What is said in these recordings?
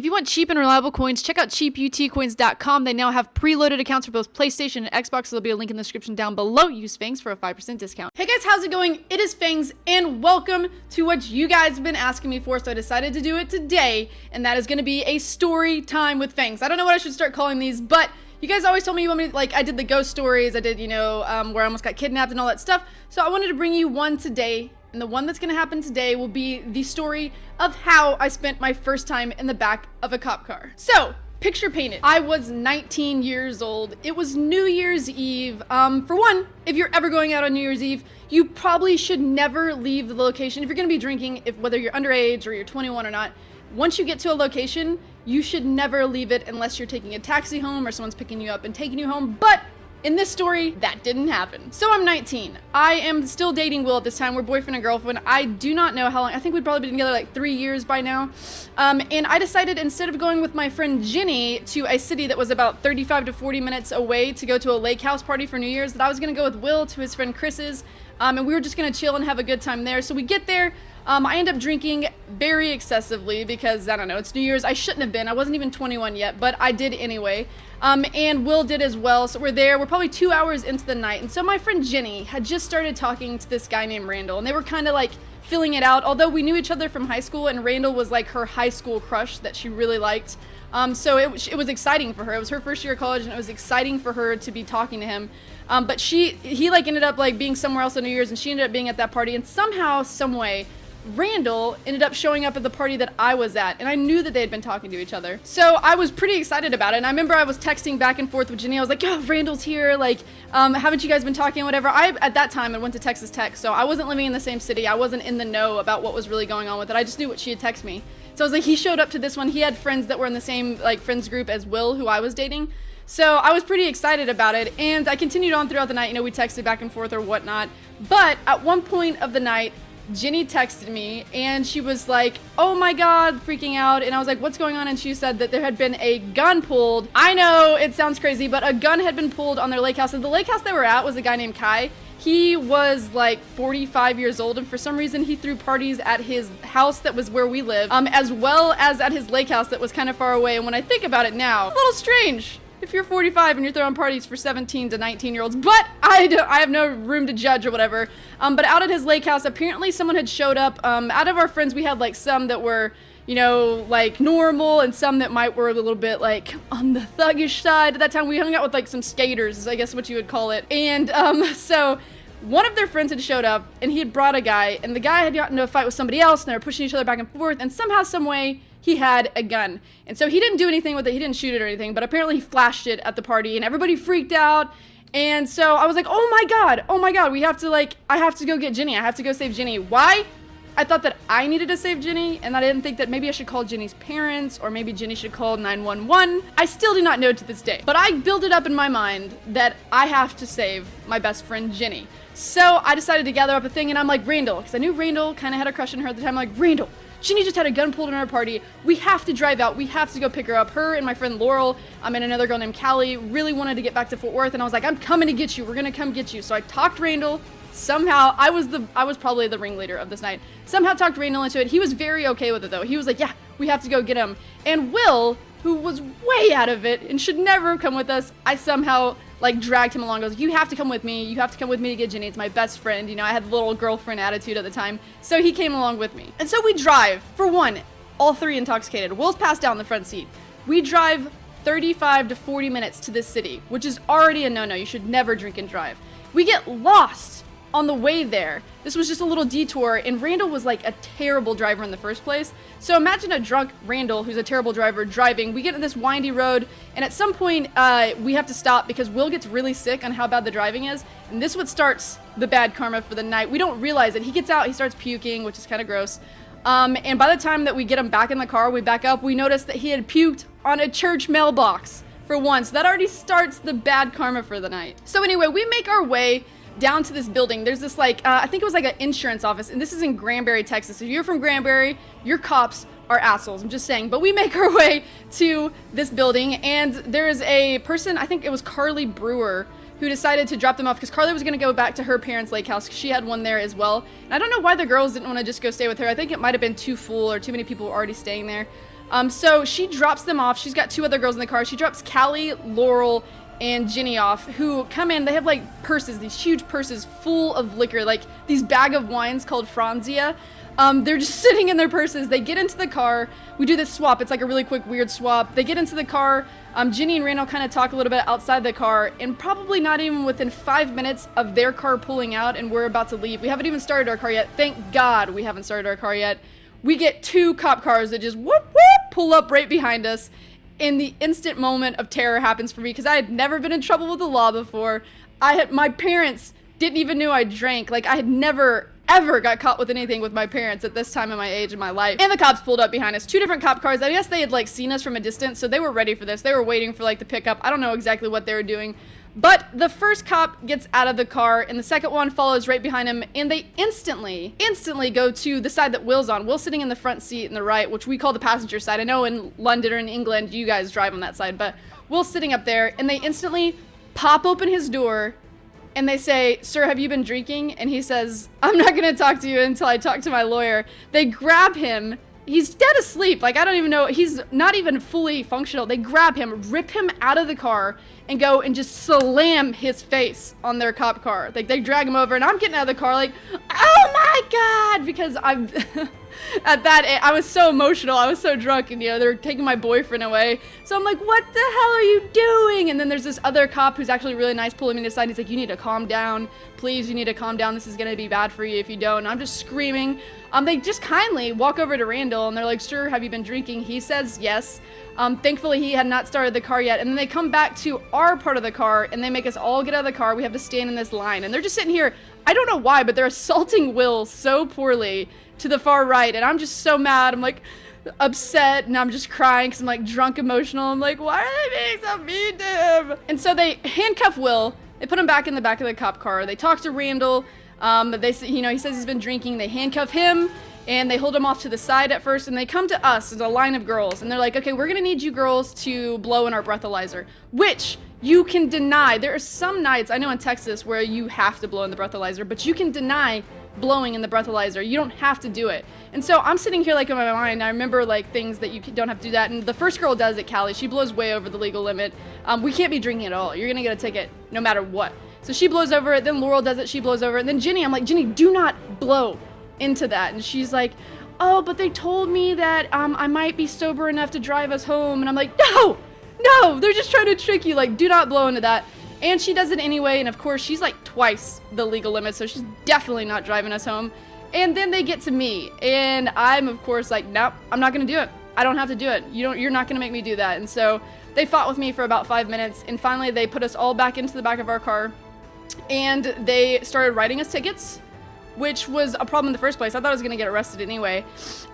If you want cheap and reliable coins, check out cheaputcoins.com. They now have preloaded accounts for both PlayStation and Xbox, so there'll be a link in the description down below. Use Fangs for a 5% discount. Hey guys, how's it going? It is Fangs, and welcome to what you guys have been asking me for, so I decided to do it today, and that is going to be a story time with Fangs. I don't know what I should start calling these, but you guys always told me you want me to, like, I did the ghost stories, I did, where I almost got kidnapped and all that stuff, so I wanted to bring you one today. And the one that's going to happen today will be the story of how I spent my first time in the back of a cop car. So, picture painted. I was 19 years old. It was New Year's Eve. For one, if you're ever going out on New Year's Eve, you probably should never leave the location. If you're going to be drinking, whether you're underage or you're 21 or not, once you get to a location, you should never leave it unless you're taking a taxi home or someone's picking you up and taking you home. But in this story, that didn't happen. So I'm 19. I am still dating Will at this time. We're boyfriend and girlfriend. I do not know how long. I think we'd probably been together like 3 years by now. And I decided, instead of going with my friend Ginny to a city that was about 35 to 40 minutes away to go to a lake house party for New Year's, that I was going to go with Will to his friend Chris's. And we were just going to chill and have a good time there. So we get there. I end up drinking very excessively because, I don't know, it's New Year's. I shouldn't have been. I wasn't even 21 yet, but I did anyway. And Will did as well. So we're there. We're probably 2 hours into the night. And so my friend Jenny had just started talking to this guy named Randall. And they were kind of like filling it out. Although we knew each other from high school, and Randall was like her high school crush that she really liked. So it was exciting for her. It was her first year of college, and it was exciting for her to be talking to him. But he like ended up like being somewhere else on New Year's, and she ended up being at that party. And somehow, some way, Randall ended up showing up at the party that I was at, and I knew that they had been talking to each other. So I was pretty excited about it, and I remember I was texting back and forth with Jenny. I was like, "Oh, Randall's here, like, haven't you guys been talking, whatever?" At that time, I went to Texas Tech, so I wasn't living in the same city. I wasn't in the know about what was really going on with it. I just knew what she had texted me. So I was like, he showed up to this one. He had friends that were in the same, like, friends group as Will, who I was dating. So I was pretty excited about it, and I continued on throughout the night. We texted back and forth or whatnot. But at one point of the night, Ginny texted me, and she was like, "Oh my god," freaking out, and I was like, "What's going on?" And she said that there had been a gun pulled. I know, it sounds crazy, but a gun had been pulled on their lake house, and the lake house they were at was a guy named Kai. He was like 45 years old, and for some reason he threw parties at his house that was where we live, as well as at his lake house that was kind of far away. And when I think about it now, a little strange if you're 45 and you're throwing parties for 17 to 19-year-olds, but I have no room to judge or whatever. But out at his lake house, apparently someone had showed up. Out of our friends, we had like some that were, like normal, and some that were a little bit like on the thuggish side. At that time, we hung out with like some skaters, is I guess what you would call it. And so one of their friends had showed up, and he had brought a guy, and the guy had gotten into a fight with somebody else, and they were pushing each other back and forth, and somehow, some way, he had a gun. And so he didn't do anything with it, he didn't shoot it or anything, but apparently he flashed it at the party, and everybody freaked out. And so I was like, oh my god, we have to, like, I have to go get Ginny, I have to go save Ginny. Why? I thought that I needed to save Ginny, and I didn't think that maybe I should call Ginny's parents, or maybe Ginny should call 911. I still do not know to this day, but I built it up in my mind that I have to save my best friend Ginny. So I decided to gather up a thing, and I'm like, Randall, because I knew Randall kind of had a crush on her at the time. I'm like, Randall, Ginny just had a gun pulled in our party. We have to drive out. We have to go pick her up. Her and my friend Laurel, and another girl named Callie, really wanted to get back to Fort Worth, and I was like, I'm coming to get you. We're gonna come get you. So I talked Randall. Somehow, I was probably the ringleader of this night. Somehow talked Randall into it. He was very okay with it, though. He was like, yeah, we have to go get him. And Will, who was way out of it and should never have come with us, I somehow, like, dragged him along. I was like, you have to come with me. You have to come with me to get Ginny. It's my best friend. I had the little girlfriend attitude at the time. So he came along with me. And so we drive. For one, all three intoxicated. Will's passed out in the front seat. We drive 35 to 40 minutes to this city, which is already a no-no. You should never drink and drive. We get lost on the way there. This was just a little detour, and Randall was like a terrible driver in the first place. So imagine a drunk Randall who's a terrible driver driving. We get to this windy road, and at some point we have to stop because Will gets really sick on how bad the driving is, and this is what starts the bad karma for the night. We don't realize it. He gets out, he starts puking, which is kind of gross. And by the time that we get him back in the car, we back up, we notice that he had puked on a church mailbox for once. That already starts the bad karma for the night. So anyway, we make our way down to this building. There's this like, I think it was like an insurance office, and this is in Granbury, Texas. If you're from Granbury, your cops are assholes, I'm just saying. But we make our way to this building, and there is a person, I think it was Carly Brewer, who decided to drop them off because Carly was going to go back to her parents' lake house because she had one there as well. And I don't know why the girls didn't want to just go stay with her. I think it might have been too full or too many people were already staying there. So she drops them off. She's got 2 other girls in the car. She drops Callie, Laurel, and Ginny off, who come in. They have like purses, these huge purses full of liquor, like these bag of wines called Franzia. They're just sitting in their purses. They get into the car. We do this swap. It's like a really quick, weird swap. They get into the car. Ginny and Randall kind of talk a little bit outside the car, and probably not even within 5 minutes of their car pulling out and we're about to leave. We haven't even started our car yet. Thank God we haven't started our car yet. We get 2 cop cars that just whoop, whoop, pull up right behind us. And the instant moment of terror happens for me because I had never been in trouble with the law before. My parents didn't even know I drank. Like, I had never ever got caught with anything with my parents at this time of my age in my life. And the cops pulled up behind us. 2 different cop cars. I guess they had like seen us from a distance, so they were ready for this. They were waiting for like the pickup. I don't know exactly what they were doing. But the first cop gets out of the car and the second one follows right behind him, and they instantly go to the side that Will's on. Will's sitting in the front seat in the right, which we call the passenger side. I know in London or in England you guys drive on that side, but Will's sitting up there, and they instantly pop open his door and they say, "Sir, have you been drinking?" And he says, "I'm not gonna talk to you until I talk to my lawyer." They grab him. He's dead asleep. Like, I don't even know. He's not even fully functional. They grab him, rip him out of the car, and go and just slam his face on their cop car. Like, they drag him over, and I'm getting out of the car like, oh my God, because I'm, at that, I was so emotional. I was so drunk, and, you know, they're taking my boyfriend away. So I'm like, what the hell are you doing? And then there's this other cop who's actually really nice pulling me aside. He's like, you need to calm down. Please, you need to calm down. This is going to be bad for you if you don't. And I'm just screaming. They just kindly walk over to Randall, and they're like, "Sir, have you been drinking?" He says yes. Thankfully, he had not started the car yet. And then they come back to our part of the car, and they make us all get out of the car. We have to stand in this line. And they're just sitting here. I don't know why, but they're assaulting Will so poorly to the far right. And I'm just so mad. I'm like upset, and I'm just crying because I'm like drunk emotional. I'm like, why are they being so mean to him? And so they handcuff Will. They put him back in the back of the cop car. They talk to Randall. They, you know, he says he's been drinking. They handcuff him, and they hold him off to the side at first, and they come to us as a line of girls, and they're like, okay, we're gonna need you girls to blow in our breathalyzer, which you can deny. There are some nights, I know in Texas, where you have to blow in the breathalyzer, but you can deny blowing in the breathalyzer. You don't have to do it. And so I'm sitting here like in my mind, I remember like things that you don't have to do that, and the first girl does it, Callie. She blows way over the legal limit. We can't be drinking at all. You're gonna get a ticket no matter what. So she blows over it, then Laurel does it, she blows over it, and then Ginny, I'm like, Ginny, do not blow into that. And she's like, oh, but they told me that I might be sober enough to drive us home. And I'm like, no, they're just trying to trick you. Like, do not blow into that. And she does it anyway, and of course, she's like twice the legal limit, so she's definitely not driving us home. And then they get to me, and I'm of course like, nope, I'm not gonna do it. I don't have to do it. You're not gonna make me do that. And so they fought with me for about 5 minutes, and finally they put us all back into the back of our car, and they started writing us tickets, which was a problem in the first place. I thought I was gonna get arrested anyway.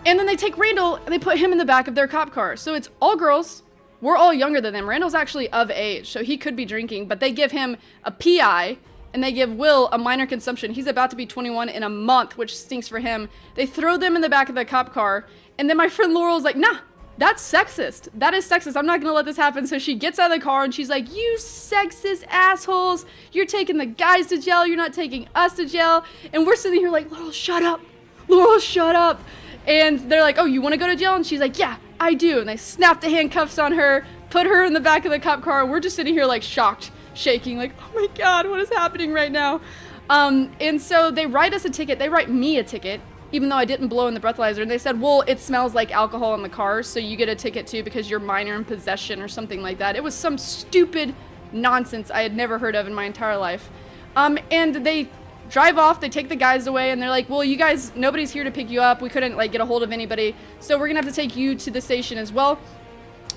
And then they take Randall and they put him in the back of their cop car. So it's all girls. We're all younger than them. Randall's actually of age, so he could be drinking, but they give him a PI, and they give Will a minor consumption. He's about to be 21 in a month, which stinks for him. They throw them in the back of the cop car, and then my friend Laurel's like, nah, that's sexist. That is sexist. I'm not gonna let this happen. So she gets out of the car and she's like, you sexist assholes. You're taking the guys to jail. You're not taking us to jail. And we're sitting here like, Laurel, shut up. Laurel, shut up. And they're like, oh, you want to go to jail? And she's like, yeah, I do. And they snap the handcuffs on her, put her in the back of the cop car. And we're just sitting here like shocked, shaking, like, oh my God, what is happening right now? And so they write us a ticket. They write me a ticket, even though I didn't blow in the breathalyzer. And they said, well, it smells like alcohol in the car, so you get a ticket too because you're minor in possession or something like that. It was some stupid nonsense I had never heard of in my entire life. And they drive off, they take the guys away, and they're like, well, you guys, nobody's here to pick you up. We couldn't like get a hold of anybody, so we're gonna have to take you to the station as well.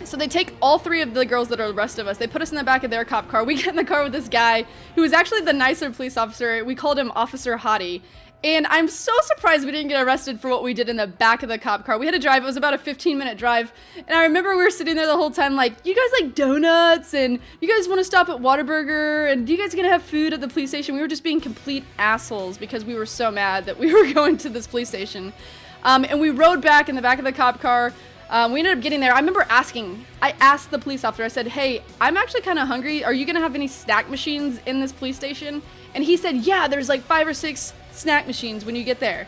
So they take all 3 of the girls that are the rest of us. They put us in the back of their cop car. We get in the car with this guy who was actually the nicer police officer. We called him Officer Hottie. And I'm so surprised we didn't get arrested for what we did in the back of the cop car. We had to drive. It was about a 15-minute drive. And I remember we were sitting there the whole time like, you guys like donuts? And you guys want to stop at Whataburger? And you guys going to have food at the police station? We were just being complete assholes because we were so mad that we were going to this police station. And we rode back in the back of the cop car. We ended up getting there. I remember I asked the police officer, I said, hey, I'm actually kind of hungry. Are you going to have any snack machines in this police station? And he said, yeah, there's like 5 or 6 snack machines when you get there.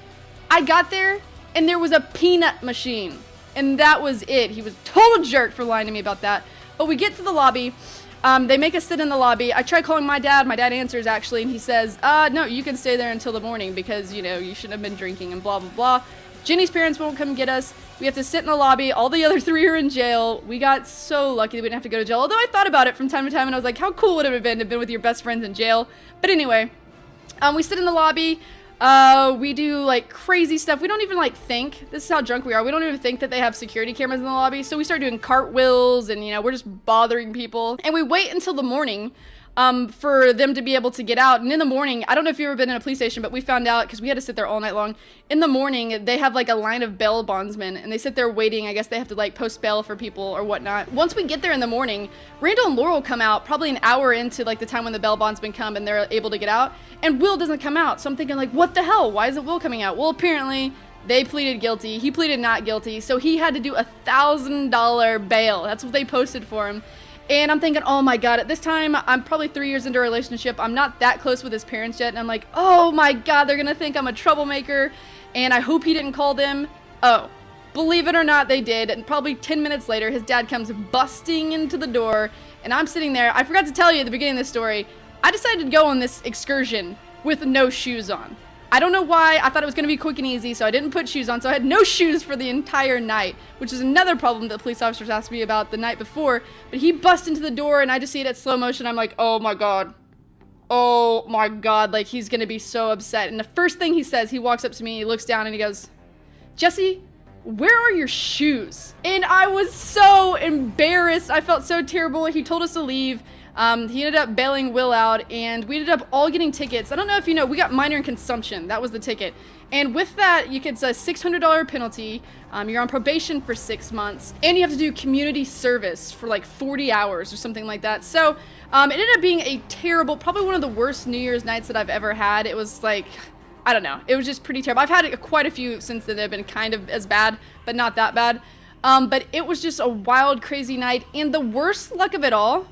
I got there, and there was a peanut machine. and that was it. He was a total jerk for lying to me about that. But we get to the lobby. They make us sit in the lobby. I try calling my dad. My dad answers, actually, and he says, no, you can stay there until the morning because, you know, you shouldn't have been drinking and blah, blah, blah. Jenny's parents won't come get us. We have to sit in the lobby. All the other 3 are in jail. We got so lucky that we didn't have to go to jail. Although I thought about it from time to time, and I was like, how cool would it have been to have been with your best friends in jail? But anyway, we sit in the lobby. We do like crazy stuff. We don't even like think. This is how drunk we are. We don't even think that they have security cameras in the lobby. So we start doing cartwheels and, you know, we're just bothering people. And we wait until the morning for them to be able to get out. And in the morning, I don't know if you've ever been in a police station, but we found out, because we had to sit there all night long. In the morning, they have like a line of bail bondsmen, and they sit there waiting. I guess they have to like post bail for people or whatnot. Once we get there in the morning, Randall and Laurel come out probably an hour into like the time when the bail bondsmen come and they're able to get out. And Will doesn't come out. So I'm thinking like, what the hell? Why isn't Will coming out? Well, apparently they pleaded guilty. He pleaded not guilty. So he had to do $1,000 bail. That's what they posted for him. And I'm thinking, oh my God, at this time, I'm probably 3 years into a relationship. I'm not that close with his parents yet. And I'm like, oh my God, they're going to think I'm a troublemaker. And I hope he didn't call them. Oh, believe it or not, they did. And probably 10 minutes later, his dad comes busting into the door. And I'm sitting there. I forgot to tell you at the beginning of this story, I decided to go on this excursion with no shoes on. I don't know why. I thought it was going to be quick and easy, so I didn't put shoes on. So I had no shoes for the entire night, which is another problem that police officers asked me about the night before. But he busts into the door, and I just see it at slow motion. I'm like, oh my God. Oh my God. Like, he's going to be so upset. And the first thing he says, he walks up to me, he looks down, and he goes, Jesse, where are your shoes? And I was so embarrassed. I felt so terrible. He told us to leave. He ended up bailing Will out, and we ended up all getting tickets. I don't know if you know, we got minor in consumption. That was the ticket. And with that, you get a $600 penalty. You're on probation for 6 months, and you have to do community service for like 40 hours or something like that. So it ended up being a terrible, probably one of the worst New Year's nights that I've ever had. It was like, I don't know. It was just pretty terrible. I've had quite a few since then that have been kind of as bad, but not that bad. But it was just a wild, crazy night. And the worst luck of it all,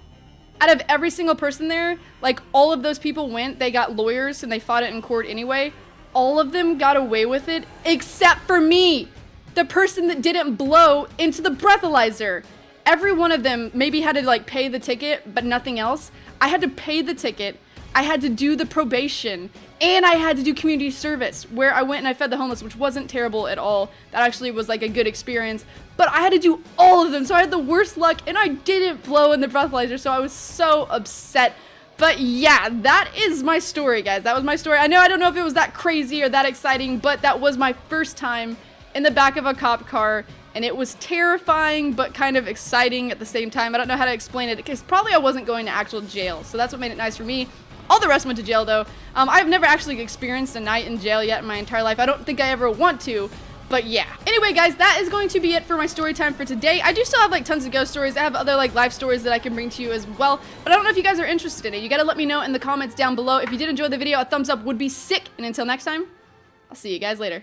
out of every single person there, like all of those people went, they got lawyers and they fought it in court anyway. All of them got away with it except for me, the person that didn't blow into the breathalyzer. Every one of them maybe had to like pay the ticket, but nothing else. I had to pay the ticket. I had to do the probation, and I had to do community service where I went and I fed the homeless, which wasn't terrible at all. That actually was like a good experience, but I had to do all of them. So I had the worst luck, and I didn't blow in the breathalyzer. So I was so upset. But yeah, that is my story, guys. That was my story. I don't know if it was that crazy or that exciting, but that was my first time in the back of a cop car. And it was terrifying, but kind of exciting at the same time. I don't know how to explain it, because probably I wasn't going to actual jail. So that's what made it nice for me. All the rest went to jail, though. I've never actually experienced a night in jail yet in my entire life. I don't think I ever want to, but yeah. Anyway, guys, that is going to be it for my story time for today. I do still have, like, tons of ghost stories. I have other, like, life stories that I can bring to you as well, but I don't know if you guys are interested in it. You gotta let me know in the comments down below. If you did enjoy the video, a thumbs up would be sick. And until next time, I'll see you guys later.